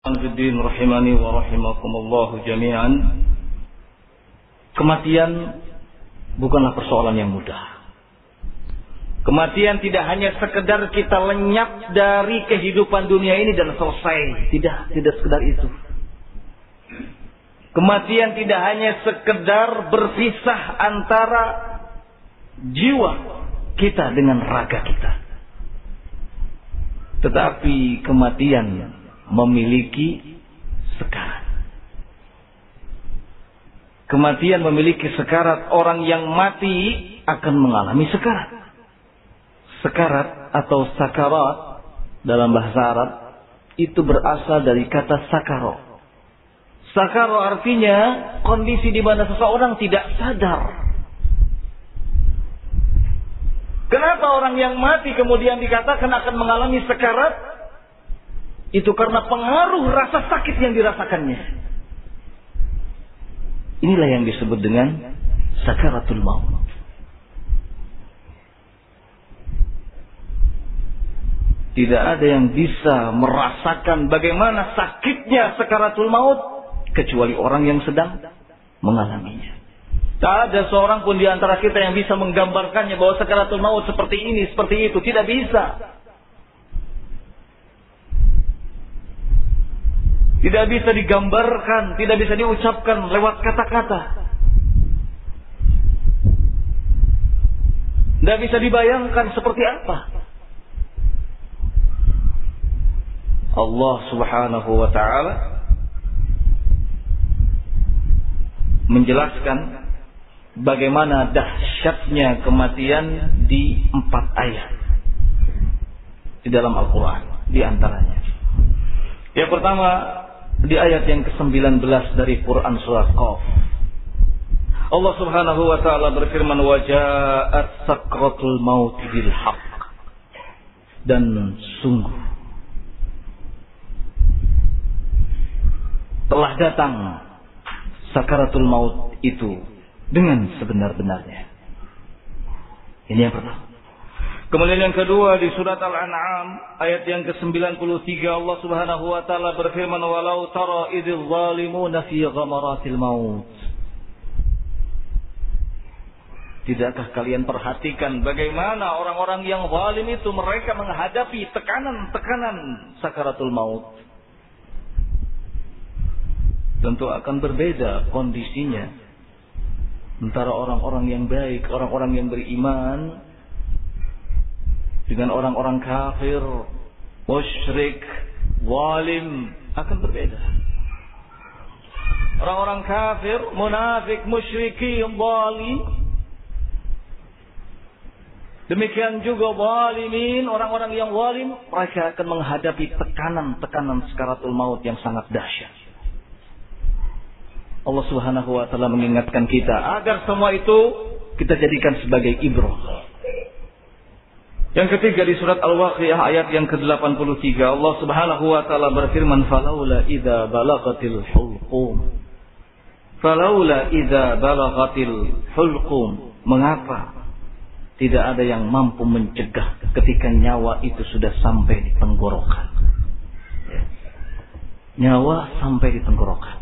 Fiddin rahimani wa rahimakumullahu jami'an. Kematian bukanlah persoalan yang mudah. Kematian tidak hanya sekedar kita lenyap dari kehidupan dunia ini dan selesai. Tidak sekedar itu. Kematian tidak hanya sekedar berpisah antara jiwa kita dengan raga kita. Tetapi kematian memiliki sekarat. Kematian memiliki sekarat. Orang yang mati akan mengalami sekarat. Sekarat atau sakarat dalam bahasa Arab itu berasal dari kata sakaro. Sakaro artinya kondisi di mana seseorang tidak sadar. Kenapa orang yang mati kemudian dikatakan akan mengalami sekarat? Itu karena pengaruh rasa sakit yang dirasakannya. Inilah yang disebut dengan sakaratul maut. Tidak ada yang bisa merasakan bagaimana sakitnya sakaratul maut kecuali orang yang sedang mengalaminya. Tak ada seorang pun di antara kita yang bisa menggambarkannya bahwa sakaratul maut seperti ini, seperti itu. Tidak bisa. Tidak bisa digambarkan, tidak bisa diucapkan lewat kata-kata. Tidak bisa dibayangkan seperti apa. Allah Subhanahu wa ta'ala menjelaskan bagaimana dahsyatnya kematian di 4 ayat di dalam Al-Quran. Di antaranya yang pertama di ayat yang ke-19 dari Quran surah Qaf. Allah Subhanahu wa ta'ala berfirman, wa ja'at sakratul maut bil haqq. Dan sungguh telah datang sakaratul maut itu dengan sebenar-benarnya. Ini yang pertama. Kemudian yang kedua di surat Al-An'am ayat yang ke-93 Allah Subhanahu wa taala berfirman, walau tara idzal zalimuna fi ghamaratil maut. Tidakkah kalian perhatikan bagaimana orang-orang yang zalim itu mereka menghadapi tekanan-tekanan sakaratul maut? Tentu akan berbeda kondisinya antara orang-orang yang baik, orang-orang yang beriman dengan orang-orang kafir, musyrik, zalim, akan berbeda. Orang-orang kafir, munafik, musyrikin, zalim. Demikian juga zalimin, orang-orang yang zalim, mereka akan menghadapi tekanan-tekanan sakaratul maut yang sangat dahsyat. Allah Subhanahu wa ta'ala mengingatkan kita agar semua itu kita jadikan sebagai ibrah. Yang ketiga di surat Al-Waqiah ayat yang ke-83 Allah Subhanahu wa ta'ala berfirman, falaula idza balaghatil hulqum. Falaula idza balaghatil hulqum. Mengapa tidak ada yang mampu mencegah ketika nyawa itu sudah sampai di tenggorokan? Nyawa sampai di tenggorokan.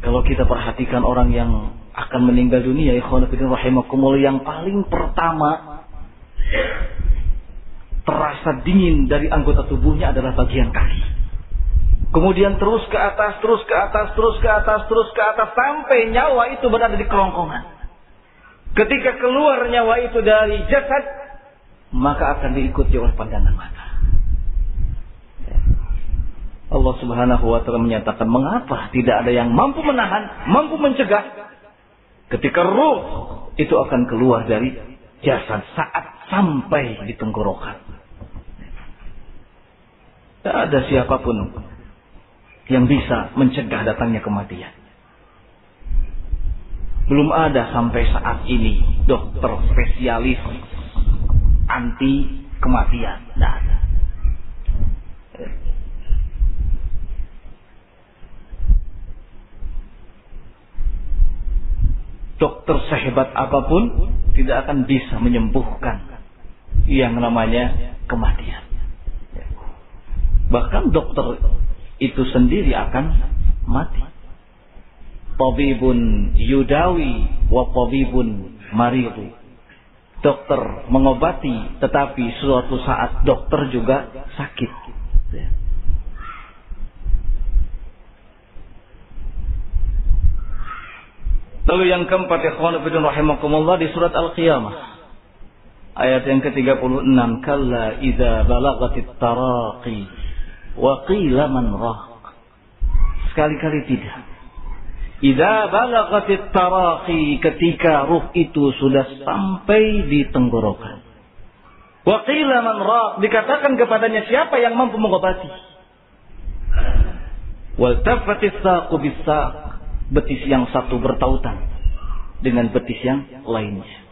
Kalau kita perhatikan orang yang akan meninggal dunia, ikhwan fillah rahimakumullah, yang paling pertama terasa dingin dari anggota tubuhnya adalah bagian kaki. Kemudian terus ke atas, terus ke atas, terus ke atas, terus ke atas, sampai nyawa itu berada di kerongkongan. Ketika keluar nyawa itu dari jasad, maka akan diikuti oleh pandangan mata. Allah Subhanahu wa ta'ala menyatakan, mengapa tidak ada yang mampu menahan, mampu mencegah ketika ruh itu akan keluar dari jasad saat sampai di tenggorokan. Tidak ada siapapun yang bisa mencegah datangnya kematian. Belum ada sampai saat ini dokter spesialis anti kematian. Tidak ada. Dokter sehebat apapun tidak akan bisa menyembuhkan yang namanya kematian. Bahkan dokter itu sendiri akan mati. Tabibun yudawi wa tabibun maridu. Dokter mengobati, tetapi suatu saat dokter juga sakit. Lalu yang keempat, ikhwan fillah rahimakumullah, di surat Al-Qiyamah ayat yang ke-36, kalla idza balagatit taraqi wa qila man raq. Sekali-kali tidak. Idza balagatit taraqi, ketika ruh itu sudah sampai di tenggorokan. Wa qila man raq, dikatakan kepadanya siapa yang mampu mengobati. Wal tafatis saqu bis-saq, betis yang satu bertautan dengan betis yang lainnya.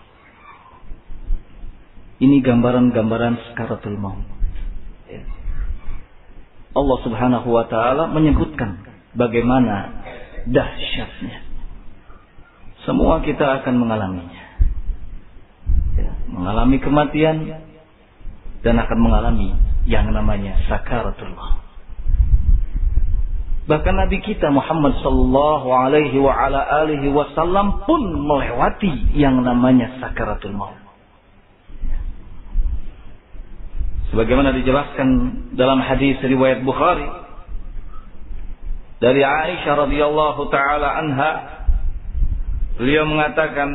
Ini gambaran-gambaran sakaratul maut. Allah Subhanahu wa taala menyebutkan bagaimana dahsyatnya. Semua kita akan mengalaminya. Mengalami kematian dan akan mengalami yang namanya sakaratul maut. Bahkan Nabi kita Muhammad sallallahu alaihi wa ala alihi wasallam pun melewati yang namanya sakaratul maut. Sebagaimana dijelaskan dalam hadis riwayat Bukhari dari Aisyah radhiyallahu taala anha, beliau mengatakan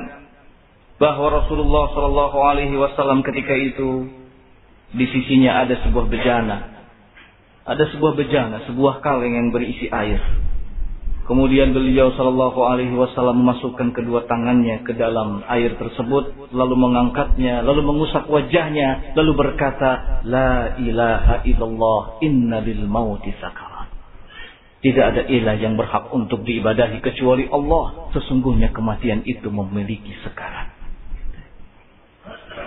bahwa Rasulullah sallallahu alaihi wasallam ketika itu di sisinya ada sebuah bejana. Ada sebuah bejana, sebuah kaleng yang berisi air. Kemudian beliau sallallahu alaihi wasallam memasukkan kedua tangannya ke dalam air tersebut, lalu mengangkatnya, lalu mengusap wajahnya, lalu berkata, la ilaha illallah, inna lil mauti sakarat. Tidak ada ilah yang berhak untuk diibadahi kecuali Allah. Sesungguhnya kematian itu memiliki sekarat.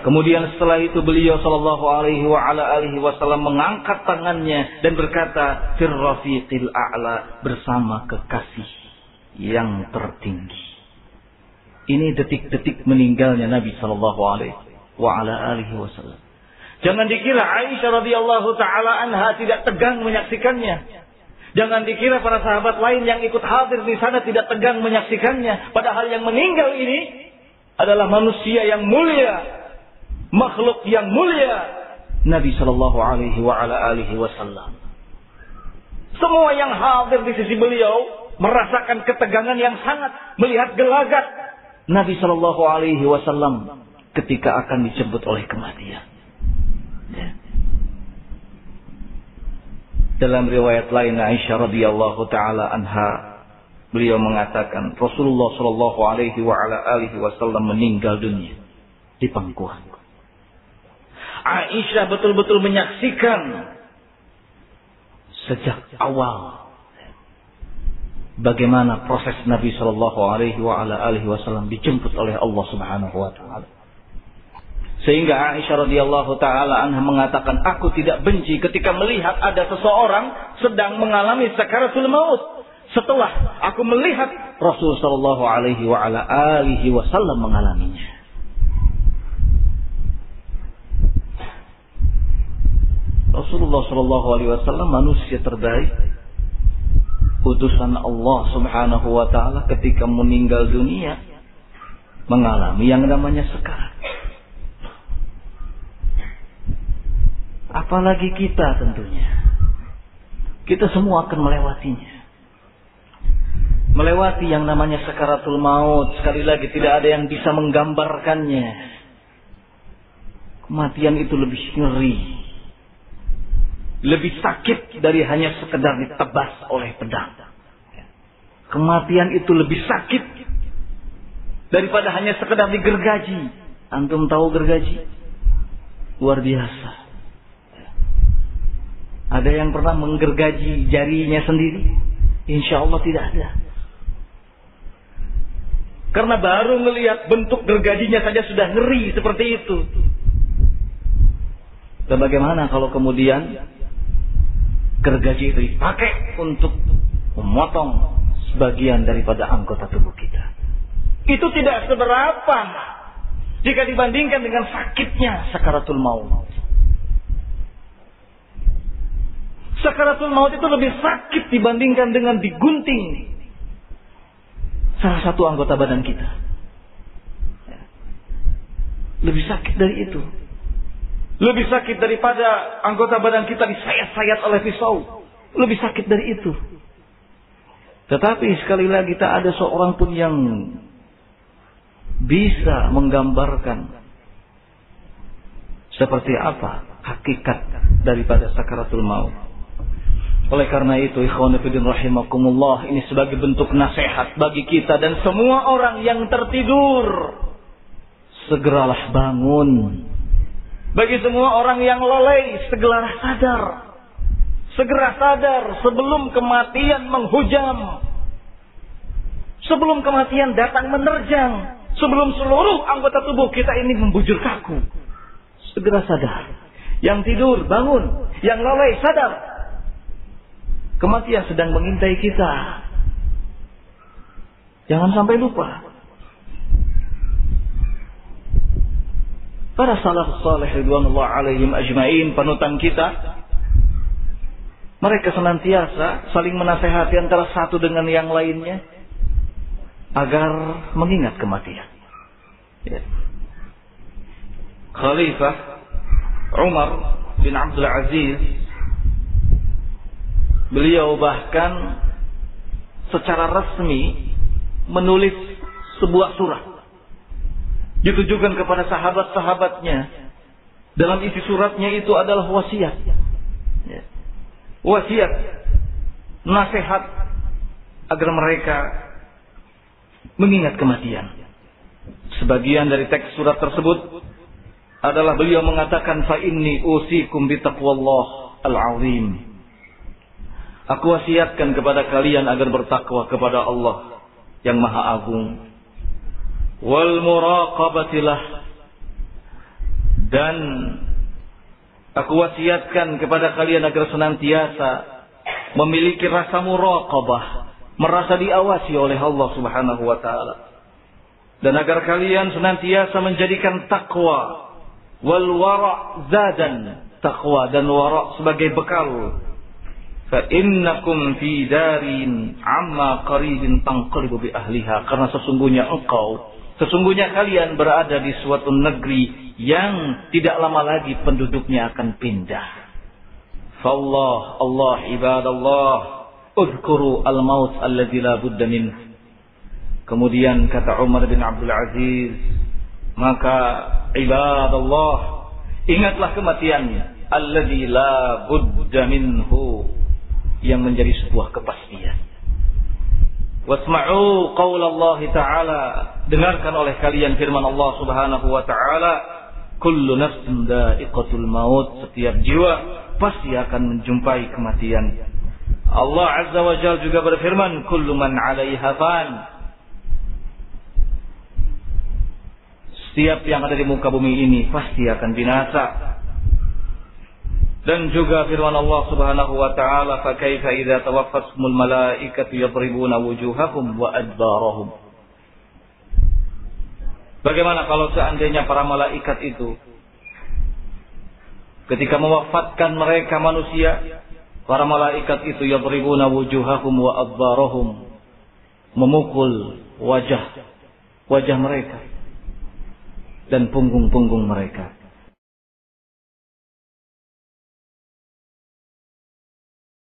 Kemudian setelah itu beliau sallallahu alaihi wa ala alihi wasallam mengangkat tangannya dan berkata, fir rafiqil a'la, bersama kekasih yang tertinggi. Ini detik-detik meninggalnya Nabi sallallahu alaihi wa ala alihi wasallam. Jangan dikira Aisyah radhiyallahu taala anha tidak tegang menyaksikannya. Jangan dikira para sahabat lain yang ikut hadir di sana tidak tegang menyaksikannya. Padahal yang meninggal ini adalah manusia yang mulia, makhluk yang mulia, Nabi sallallahu alaihi wa ala alihi wasallam. Semua yang hadir di sisi beliau merasakan ketegangan yang sangat, melihat gelagat Nabi sallallahu alaihi wasallam ketika akan dijemput oleh kematian. Dalam riwayat lain Aisyah radhiyallahu taala anha, beliau mengatakan Rasulullah sallallahu alaihi wa ala alihi wasallam meninggal dunia di pangkuan. Aisyah betul-betul menyaksikan sejak awal bagaimana proses Nabi sallallahu alaihi wa ala alihi wasallam dijemput oleh Allah Subhanahu wa taala. Sehingga Aisyah radhiyallahu taala anha mengatakan, aku tidak benci ketika melihat ada seseorang sedang mengalami sakaratul maut setelah aku melihat Rasul sallallahu alaihi wa ala alihi wasallam mengalaminya. Rasulullah sallallahu alaihi wasallam manusia terbaik, utusan Allah Subhanahu wa taala, ketika meninggal dunia mengalami yang namanya sekarat. Apalagi kita tentunya. Kita semua akan melewatinya. Melewati yang namanya sakaratul maut. Sekali lagi tidak ada yang bisa menggambarkannya. Kematian itu lebih ngeri, lebih sakit dari hanya sekedar ditebas oleh pedang. Kematian itu lebih sakit daripada hanya sekedar digergaji. Antum tahu gergaji? Luar biasa. Ada yang pernah menggergaji jarinya sendiri? Insya Allah tidak ada. Karena baru melihat bentuk gergajinya saja sudah ngeri seperti itu. Dan bagaimana kalau kemudian gergaji itu dipakai untuk memotong sebagian daripada anggota tubuh kita? Itu tidak seberapa jika dibandingkan dengan sakitnya sakaratul maut. Sakaratul maut itu lebih sakit dibandingkan dengan digunting salah satu anggota badan kita. Lebih sakit dari itu. Lebih sakit daripada anggota badan kita disayat-sayat oleh pisau. Lebih sakit dari itu. Tetapi sekali lagi tak ada seorang pun yang bisa menggambarkan seperti apa hakikat daripada sakaratul maut. Oleh karena itu, ikhwan fillah rahimakumullah, ini sebagai bentuk nasihat bagi kita dan semua orang yang tertidur. Segeralah bangun. Bagi semua orang yang lalai, segeralah sadar. Segera sadar sebelum kematian menghujam. Sebelum kematian datang menerjang. Sebelum seluruh anggota tubuh kita ini membujur kaku. Segera sadar. Yang tidur, bangun. Yang lalai, sadar. Kematian sedang mengintai kita. Jangan sampai lupa. Para salafus salih ridwanullah alaihim ajmain, panutan kita, mereka senantiasa saling menasehati antara satu dengan yang lainnya agar mengingat kematian. Ya. Khalifah Umar bin Abdul Aziz, beliau bahkan secara resmi menulis sebuah surat ditujukan kepada sahabat-sahabatnya. Dalam isi suratnya itu adalah wasiat. Wasiat, nasihat agar mereka mengingat kematian. Sebagian dari teks surat tersebut adalah beliau mengatakan, fa inni usikum bi taqwallah al-azim. Aku wasiatkan kepada kalian agar bertakwa kepada Allah yang Maha Agung. Wal muraqabatilah, dan aku wasiatkan kepada kalian agar senantiasa memiliki rasa muraqabah, merasa diawasi oleh Allah Subhanahu wa taala, dan agar kalian senantiasa menjadikan takwa wal wara' zadan, takwa dan wara' sebagai bekal. Fa innakum fi darin amma qaribin tanqalibu bi ahliha, karena sesungguhnya kalian berada di suatu negeri yang tidak lama lagi penduduknya akan pindah. Allah ibadallah, udhkuru al-maut alladzi la budda min. Kemudian kata Umar bin Abdul Aziz, maka ibadallah, ingatlah kematian alladzi la budda minhu, yang menjadi sebuah kepastian. Wasma'u qaulallahi ta'ala, dengarkan oleh kalian firman Allah Subhanahu wa ta'ala, kullu nafsin dha'iqatul maut, setiap jiwa pasti akan menjumpai kematian. Allah Azza wa Jalla juga berfirman, kullu man 'alaiha fan, setiap yang ada di muka bumi ini pasti akan binasa. Dan juga firman Allah Subhanahu wa taala, fa kaifa idza tawaffatuhumul malaikatu yadribuna wujuhahum wa adbarahum. Bagaimana kalau seandainya para malaikat itu ketika mewafatkan mereka manusia, para malaikat itu yadribuna wujuhahum wa adbarahum, memukul wajah mereka dan punggung-punggung mereka.